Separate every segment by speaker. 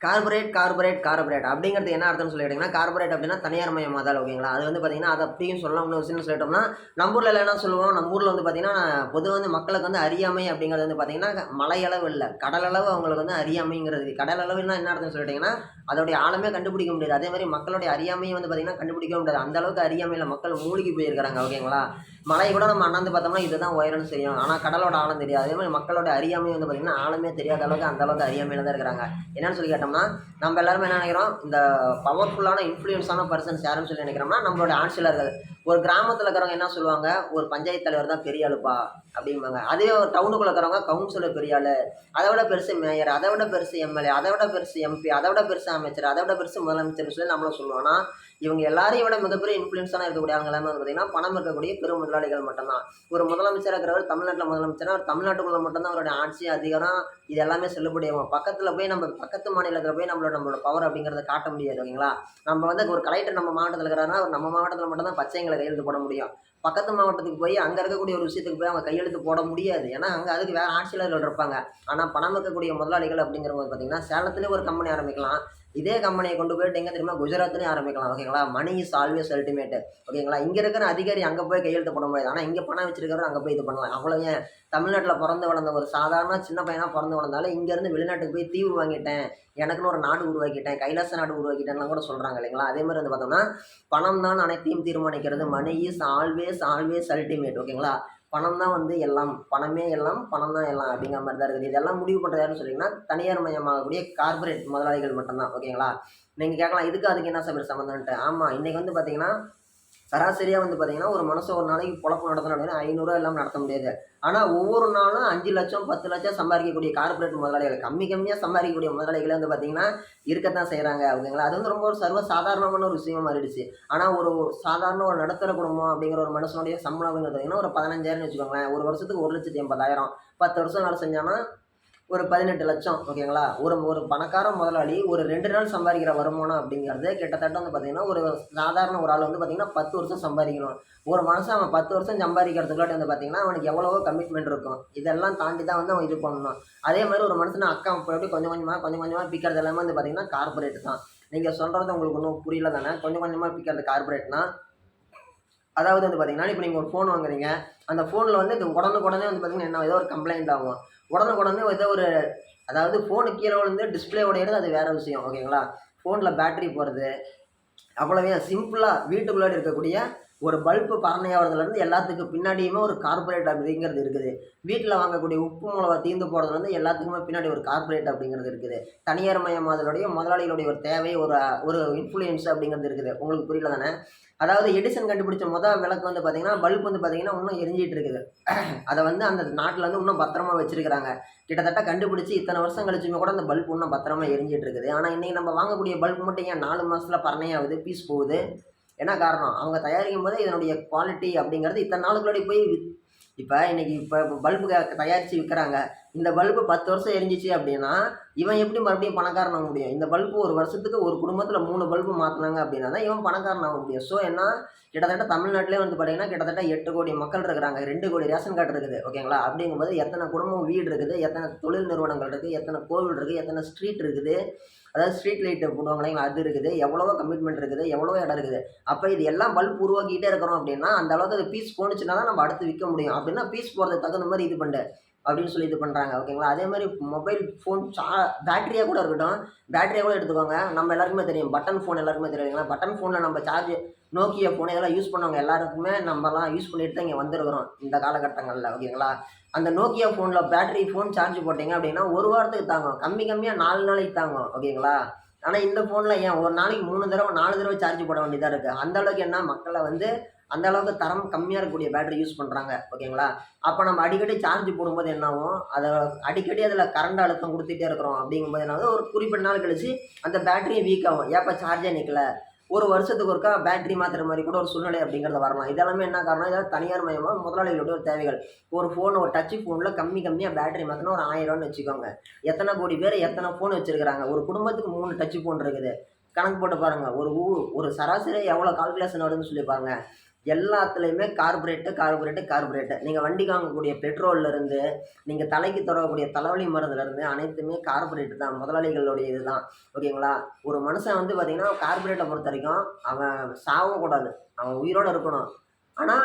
Speaker 1: Corporate அப்படிங்கிறது என்ன அர்த்தம்னு சொல்லிட்டீங்கன்னா, கார்பரேட் அப்படின்னா தனியார் மயமாதல் ஓகேங்களா? அது வந்து பார்த்தீங்கன்னா, அது அப்படியும் சொல்லலாம். இன்னொரு விஷயம் சொல்லிட்டோம்னா, நம்ம ஊர்ல எல்லாம் என்ன சொல்லுவோம், நம்ம ஊர்ல வந்து பார்த்தீங்கன்னா, பொதுவா வந்து மக்களுக்கு வந்து அறியாமை அப்படிங்கிறது வந்து பார்த்தீங்கன்னா, மலையளவு இல்ல, கடலளவு அவங்களுக்கு வந்து அறியாமைங்கிறது. கடல் அளவுன்னா என்ன அர்த்தம்னு சொல்லிட்டீங்கன்னா, அதோடைய ஆழமே கண்டுபிடிக்க முடியாது. அதே மாரி மக்களுடைய அறியாமையும் வந்து பார்த்தீங்கன்னா, கண்டுபிடிக்கவே முடியாது. அந்த அளவுக்கு அறியாமையில மக்கள் மூழ்கி போயிருக்கிறாங்க ஓகேங்களா? மலைய கூட நம்ம அண்ணாந்து பார்த்தோம்னா, இதுதான் உயரம்னு தெரியும். ஆனா கடலோட ஆழம் தெரியாது. அதே மாரி மக்களோட அறியாமை வந்து பார்த்தீங்கன்னா, ஆழமே தெரியாத அளவுக்கு அந்த அளவுக்கு அறியாமையில தான் இருக்கிறாங்க. என்னன்னு சொல்லி கேட்டோம்னா, நம்ம எல்லாருமே என்ன நினைக்கிறோம், இந்த பவர்ஃபுல்லான இன்ஃப்ளூயன்ஸான பர்சன்ஸ் யாருன்னு சொல்லி நினைக்கிறோம்னா, நம்மளுடைய ஆட்சியாளர்கள். ஒரு கிராமத்துல இருக்கிறவங்க என்ன சொல்லுவாங்க, ஒரு பஞ்சாயத்து தலைவர் தான் பெரிய ஆளுப்பா அப்படிம்பாங்க. அதே ஒரு டவுனுக்குள்ள இருக்கிறவங்க கவுன்சிலர் பெரிய ஆளு, அதை விட பெருசு மேயர், அதை விட பெருசு எம்எல்ஏ, அதை விட பெருசு எம்பி, அதை விட பெருசு அமைச்சர், அதை விட பெருசு முதலமைச்சர்னு சொல்லி நம்மளும் சொல்லுவோம். ஆனா இவங்க எல்லாரையும் விட மிகப்பெரிய இன்ஃப்ளூயன்ஸான இருக்கக்கூடிய ஆளுங்க எல்லாமே வந்து பார்த்தீங்கன்னா, பணம் இருக்கக்கூடிய பெரும் முதலாளிகள் மட்டும்தான். ஒரு முதலமைச்சரா இருக்கிறவர் தமிழ்நாட்டுல முதலமைச்சர்னா, அவர் தமிழ்நாட்டுக்குள்ள மட்டும்தான் அவருடைய ஆட்சி, அதிகாரம் இது எல்லாமே செல்லுபடியாகும். பக்கத்துல போய் நம்ம பக்கத்து மாநிலத்துல போய் நம்மளோட பவர் அப்படிங்கிறத காட்ட முடியாது ஓகேங்களா? நம்ம வந்து ஒரு கலெக்டர் நம்ம மாவட்டத்துல இருக்கிறாருன்னா, அவர் நம்ம மாவட்டத்துல மட்டும் தான் பச்சைங்களை கையெழுத்து போட முடியும். பக்கத்து மாவட்டத்துக்கு போய் அங்க இருக்கக்கூடிய ஒரு விஷயத்துக்கு போய் அவங்க கையெழுத்து போட முடியாது. ஏன்னா, அங்க அதுக்கு வேற ஆட்சியாளர்கள் இருப்பாங்க. ஆனா பணம் இருக்கக்கூடிய முதலாளிகள் அப்படிங்கிறவங்க பார்த்தீங்கன்னா, சேலத்திலே ஒரு கம்பெனி ஆரம்பிக்கலாம். இதே கம்பெனிய கொண்டு போயிட்டு எங்க தெரியுமா? குஜராத்லயும் ஆரம்பிக்கலாம் ஓகேங்களா? மனி இஸ் ஆல்வேஸ் அல்டிமேட் ஓகேங்களா? இங்க இருக்கிற அதிகாரி அங்க போய் கையெழுத்து போட முடியாது. ஆனா இங்க பணம் வச்சிருக்கிறவர் அங்க போய் இது பண்ணலாம். அவ்வளவு ஏன் தமிழ்நாட்டுல பொறந்து வளர்ந்த ஒரு சாதாரண சின்ன பையனா பொறந்து வளர்ந்தாலும், இங்க இருந்து வெளிநாட்டுக்கு போய் தீவு வாங்கிட்டேன், எனக்குன்னு ஒரு நாடு உருவாக்கிட்டேன், கைலாச நாடு உருவாக்கிட்டேன்லாம் கூட சொல்றாங்க இல்லைங்களா? அதே மாரி வந்து பார்த்தோம்னா, பணம் தான் அனைத்தையும் தீர்மானிக்கிறது. Money is always always ultimate ஓகேங்களா? பணம் தான் வந்து எல்லாம். பணமே எல்லாம், பணம் தான் எல்லாம் அப்படிங்கிற மாரி தான் இருக்குது. இதெல்லாம் முடிவு பண்றது யாருன்னு சொன்னீங்கன்னா, தனியார் மயமாகக்கூடிய கார்ப்பரேட் முதலாளிகள் மட்டும் தான். ஓகேங்களா? நீங்க கேட்கலாம், இதுக்கும் அதுக்கு என்ன சார் சம்மந்தம்ன்ட்டு. ஆமா, இன்னைக்கு வந்து பார்த்தீங்கன்னா, சராசரியா வந்து பார்த்தீங்கன்னா, ஒரு மனுஷன் ஒரு நாளைக்கு பொழப்பு நடத்தணும் அப்படின்னா ரூ. 500 இல்லாம நடத்த முடியாது. ஆனா ஒவ்வொரு நாளும் 5,00,000 10,00,000 சம்பாதிக்கக்கூடிய கார்ப்பரேட் முதலாளிகள், கம்மியா சம்பாதிக்கக்கூடிய முதலாளிகளே வந்து பார்த்தீங்கன்னா, இருக்கத்தான் செய்றாங்க. ஓகேங்களா? அது வந்து ரொம்ப ஒரு சர்வ சாதாரணமான ஒரு விஷயமா மாறிடுச்சு. ஆனா ஒரு சாதாரண ஒரு நடுத்தர குடும்பம் அப்படிங்கிற ஒரு மனுஷனுடைய சம்பளம் அப்படிங்கிறது பார்த்தீங்கன்னா, ஒரு 15,000ன்னு வச்சுக்கோங்களேன். ஒரு வருஷத்துக்கு 1,80,000 10 வருஷம் வேலை செஞ்சான்னா ஒரு 18,00,000 ஓகேங்களா? ஒரு ஒரு பணக்கார முதலாளி ஒரு 2 நாள் சம்பாதிக்கிற வருமானம் அப்படிங்கிறது கிட்டத்தட்ட வந்து பார்த்தீங்கன்னா, ஒரு சாதாரண ஒரு ஆள் வந்து பார்த்தீங்கன்னா 10 வருஷம் சம்பாதிக்கணும். ஒரு மனுஷன் அவன் 10 வருஷம் சம்பாதிக்கிறதுக்குள்ளாட்டி வந்து பார்த்தீங்கன்னா, அவனுக்கு எவ்வளவோ கமிட்மெண்ட் இருக்கும். இதெல்லாம் தாண்டி தான் வந்து அவன் இது பண்ணணும். அதே மாரி ஒரு மனுஷன அக்கா அப்படி கொஞ்சம் கொஞ்சமா பிக்கிறது எல்லாமே வந்து பார்த்தீங்கன்னா, கார்ப்பரேட் தான். நீங்க சொல்றது உங்களுக்கு இன்னும் புரியல தானே? கொஞ்சம் கொஞ்சமா பிக்கிறது கார்ப்பரேட்னா, அதாவது வந்து பார்த்தீங்கன்னா, இப்ப நீங்க ஒரு ஃபோன் வாங்குறீங்க. அந்த ஃபோன்ல வந்து இது உடனுக்குடனே வந்து பார்த்தீங்கன்னா, என்ன ஏதோ ஒரு கம்ப்ளைண்ட் ஆகும். உடனுக்குடனே ஏதோ ஒரு அதாவது ஃபோனு கீழ விழுந்து டிஸ்ப்ளே உடையறது அது வேற விஷயம். ஓகேங்களா? ஃபோன்ல பேட்டரி போறது, அவ்வளவே சிம்பிளா வீட்டுக்குள்ளாடி இருக்கக்கூடிய ஒரு பல்பு பறனையாவறதுலேருந்து எல்லாத்துக்கும் பின்னாடியுமே ஒரு கார்ப்பரேட் அப்படிங்கிறது இருக்குது. வீட்ல வாங்கக்கூடிய உப்பு, மொளகா தீர்ந்து போறதுலேருந்து எல்லாத்துக்குமே பின்னாடி ஒரு கார்ப்பரேட் அப்படிங்கிறது இருக்குது. தனியார் மயமாதலுடைய முதலாளிகளுடைய ஒரு தேவை, ஒரு ஒரு இன்ஃப்ளூயன்ஸ் அப்படிங்கிறது இருக்குது. உங்களுக்கு புரியல தானே? அதாவது எடிசன் கண்டுபிடிச்ச விளக்கு வந்து பார்த்தீங்கன்னா, பல்ப் வந்து பார்த்தீங்கன்னா, இன்னும் எரிஞ்சிட்டு இருக்குது. அத வந்து அந்த நாட்ல வந்து இன்னும் பத்திரமா வச்சிருக்கிறாங்க. கிட்டத்தட்ட கண்டுபிடிச்சு இத்தன வருஷம் கழிச்சுமே கூட அந்த பல்ப் இன்னும் பத்திரமா எரிஞ்சிட்டு இருக்குது. ஆனா இன்னைக்கு நம்ம வாங்கக்கூடிய பல்ப் மட்டும் ஏன் 4 மாசத்துல பறனையாவுது, பீஸ் போகுது? என்ன காரணம்? அவங்க தயாரிக்கும்போதே இதனுடைய குவாலிட்டி அப்படிங்கிறது இத்தன நாளுக்குள்ளாடி போய் இப்ப பல்பு தயாரிச்சு விக்கிறாங்க. இந்த பல்பு 10 வருஷம் எரிஞ்சுச்சு அப்படின்னா, இவன் எப்படி மறுபடியும் பணக்காரன் ஆக முடியும்? இந்த பல்பு ஒரு வருஷத்துக்கு ஒரு குடும்பத்துல 3 பல்பு மாத்துனாங்க அப்படின்னா தான் இவன் பணக்காரன் ஆக முடியும். ஸோ என்ன கிட்டத்தட்ட தமிழ்நாட்டிலே வந்து பார்த்தீங்கன்னா, கிட்டத்தட்ட 8,00,00,000 மக்கள் இருக்கிறாங்க. 2,00,00,000 ரேஷன் கார்டு இருக்குது. ஓகேங்களா? அப்படிங்கும்போது எத்தன குடும்பம் வீடு இருக்குது, எத்தன தொழில் நிறுவனங்கள் இருக்கு, எத்தன கோவில் இருக்கு, எத்தன ஸ்ட்ரீட் இருக்குது. அதாவது ஸ்ட்ரீட் லைட் போடுவாங்க இல்லைங்களா? அது இருக்குது. எவ்வளவோ கமிட்மெண்ட் இருக்குது. எவ்வளவோ இடம் இருக்குது. அப்ப இது எல்லாம் பல்ப் உருவாக்கிட்டே இருக்கிறோம் அப்படின்னா, அந்த அளவுக்கு அது பீஸ் போணுச்சுன்னா தான் நம்ம அடுத்து விக்க முடியும். அப்படின்னா பீஸ் போறதுக்கு தகுந்த மாரி இது பண்ணு அப்படின்னு சொல்லி இது பண்றாங்க. ஓகேங்களா? அதே மாரி மொபைல் ஃபோன் பேட்டரியா கூட இருக்கட்டும். பேட்டரியா கூட எடுத்துக்கோங்க. நம்ம எல்லாருக்குமே தெரியும். பட்டன் ஃபோன் எல்லாருக்குமே தெரியும் இல்லைங்களா? பட்டன் ஃபோன்ல நம்ம சார்ஜ் Nokia ஃபோன் இதெல்லாம் யூஸ் பண்ணவங்க எல்லாருக்குமே நம்மலாம் யூஸ் பண்ணிட்டு தான் இங்க வந்திருக்கிறோம். இந்த காலகட்டங்கள்ல. ஓகேங்களா? அந்த Nokia ஃபோன்ல பேட்டரி ஃபோன் சார்ஜ் போட்டீங்க அப்படின்னா, 1 வாரத்துக்கு தாங்கும். கம்மியா 4 நாளைக்கு தாங்கும். ஓகேங்களா? ஆனா இந்த ஃபோன்ல ஏன் ஒரு நாளைக்கு 3 தடவ 4 தடவ சார்ஜ் போட வேண்டியதா இருக்கு. அந்த அளவுக்கு என்ன மக்கள வந்து அந்த அளவுக்கு தரம் கம்மியா இருக்கக்கூடிய பேட்டரி யூஸ் பண்றாங்க. ஓகேங்களா? அப்ப நம்ம அடிக்கடி சார்ஜ் போடும்போது என்ன ஆகும்? அடிக்கடி அதுல கரண்ட் அழுத்தம் குடுத்துட்டே இருக்கிறோம். அப்படிங்கும்போது என்ன ஆகுது? ஒரு குறிப்பிட்ட நாள் கழிச்சு அந்த பேட்டரியும் வீக் ஆகும். ஏப்பா சார்ஜே நிக்கல. ஒரு வருஷத்துக்கு ஒருக்கா பேட்டரி மாத்துற மாரி கூட ஒரு சூழ்நிலை அப்படிங்கிறது வரலாம். இதெல்லாமே என்ன காரணம்? இதெல்லாம் தனியார் மயமா முதலாளிகளுடைய ஒரு தேவைகள். ஒரு ஃபோன் ஒரு டச் ஃபோன்ல கம்மியா பேட்டரி மாத்துனா ஒரு ரூ. 1000ன்னு வச்சுக்கோங்க. எத்தன கோடி பேர் எத்தன ஃபோன் வச்சிருக்காங்க? ஒரு குடும்பத்துக்கு 3 டச் ஃபோன் இருக்குது. கணக்கு போட்டு பாருங்க. ஒரு சராசரியா எவ்வளோ கால்குலேஷன் வருதுன்னு சொல்லி பாருங்க. எல்லாத்துலேயுமே கார்பரேட்டு. நீங்கள் வண்டிக்கு வாங்கக்கூடிய பெட்ரோல்லேருந்து, நீங்கள் தலைக்கு தடவக்கூடிய தலைவலி மருந்துலேருந்து அனைத்துமே கார்பரேட்டு தான். முதலாளிகளுடைய இதுதான். ஓகேங்களா? ஒரு மனுஷன் வந்து பார்த்தீங்கன்னா, கார்பரேட்டை பொறுத்த வரைக்கும் அவன் சாவக்கூடாது. அவன் உயிரோட இருக்கணும். ஆனா,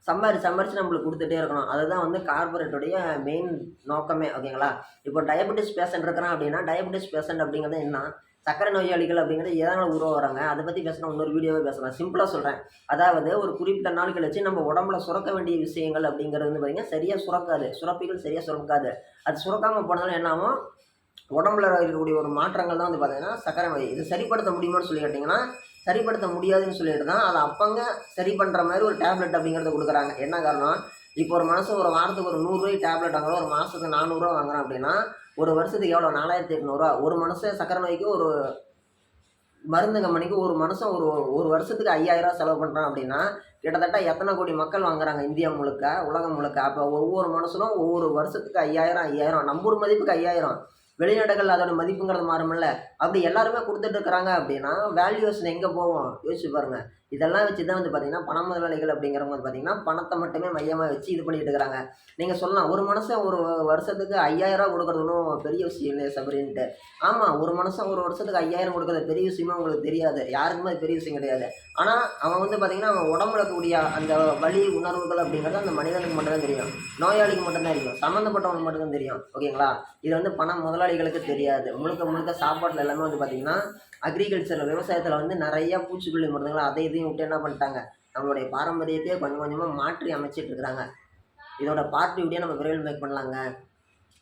Speaker 1: சம்பாரிச்சு நம்மளுக்கு குடுத்துட்டே இருக்கணும். அதுதான் வந்து கார்ப்பரேட்டுடைய மெயின் நோக்கமே. ஓகேங்களா? இப்போ டயபெட்டிஸ் பேஷண்ட் இருக்கிறான் அப்படின்னா, டயபெட்டிஸ் பேஷண்ட் அப்படிங்கிறது என்ன? சர்க்கரை நோயாளிகள் அப்படிங்கிறது எதனால உருவாகுறாங்க? அத பத்தி பேசினா இன்னொரு வீடியோவே பேசலாம். சிம்பிளா சொல்றேன். அதாவது ஒரு குறிப்பிட்ட நாள் கழிச்சு நம்ம உடம்புல சுரக்க வேண்டிய விஷயங்கள் அப்படிங்கிறது வந்து பார்த்தீங்கன்னா, சரியா சுரக்காது. சுரப்பிகள் சரியா சுரக்காது. அது சுரக்காம போனதால என்ன ஆகும்? உடம்புல இருக்கக்கூடிய ஒரு மாற்றங்கள் தான் வந்து பார்த்தீங்கன்னா, சர்க்கரை நோய். இது சரிப்படுத்த முடியுமான்னு சொல்லி கேட்டீங்கன்னா, சரிப்படுத்த முடியாதுன்னு சொல்லிட்டு தான், அத அப்பங்க சரி பண்ற மாரி ஒரு டேப்லெட் அப்படிங்கிறத குடுக்குறாங்க. என்ன காரணம்? இப்போ ஒரு மனுஷன் ஒரு வாரத்துக்கு ஒரு ரூ. 100 டேப்லெட் வாங்குறான். ஒரு மாசத்துக்கு ரூ. 400 வாங்குறான் அப்படின்னா, ஒரு வருஷத்துக்கு எவ்வளோ? ரூ. 4800. ஒரு மனுஷன் சர்க்கரை நோய்க்கு ஒரு மருந்து கம்பெனிக்கு ஒரு மனுஷன் ஒரு ஒரு வருஷத்துக்கு ரூ. 5000 செலவு பண்றான் அப்படின்னா, கிட்டத்தட்ட எத்தனை கோடி மக்கள் வாங்குறாங்க இந்தியா முழுக்க, உலகம் முழுக்க. அப்ப ஒவ்வொரு மனுஷனும் ஒவ்வொரு வருஷத்துக்கு 5000 நம்ம ஊர் மதிப்புக்கு 5000. வெளிநாடுகள் அதோட மதிப்புங்கிறது மாறும்ல. அப்படி எல்லாருமே குடுத்துட்டு இருக்கிறாங்க அப்படின்னா, வேல்யூவேஷன் எங்க போகும்? யோசிச்சு பாருங்க. இதெல்லாம் வச்சு தான் வந்து பார்த்தீங்கன்னா, பண முதலாளிகள் அப்படிங்கிறவங்க வந்து பார்த்தீங்கன்னா, பணத்த மட்டுமே மையமா வச்சு இது பண்ணிட்டு இருக்கிறாங்க. நீங்க சொல்லலாம், ஒரு மனுஷன் ஒரு வருஷத்துக்கு ரூ. 5000 குடுக்குறது ஒண்ணும் பெரிய விஷயம் இல்லையே சபரின்ட்டு. ஆமா, ஒரு மனுஷன் ஒரு வருஷத்துக்கு 5000 குடுக்குறது பெரிய விஷயமா உங்களுக்கு தெரியாது. யாருக்குமே அது பெரிய விஷயம் கிடையாது. ஆனா, அவன் வந்து பார்த்தீங்கன்னா, அவன் உடம்புல இருக்கக்கூடிய அந்த வலி, உணர்வுகள் அப்படிங்கிறது அந்த மனிதனுக்கு மட்டும் தான் தெரியும். நோயாளிக்கு மட்டும் தான் தெரியும். சம்மந்தப்பட்டவனுக்கு மட்டும் தான் தெரியும். ஓகேங்களா? இது வந்து பண முதலாளிகளுக்கு தெரியாது. முழுக்க முழுக்க சாப்பாட்டுல எல்லாமே வந்து பார்த்தீங்கன்னா, அக்ரிகல்ச்சர் விவசாயத்துல வந்து நெறைய பூச்சிக்கொல்லி மருந்துகள் அதை இதையும் விட்டு என்ன பண்ணிட்டாங்க, நம்மளுடைய பாரம்பரியத்தையே கொஞ்சம் கொஞ்சமா மாற்றி அமைச்சிட்டு இருக்கிறாங்க. இதோட பார்ட் வீடியோ நம்ம விரைவில் மேக் பண்ணலாங்க.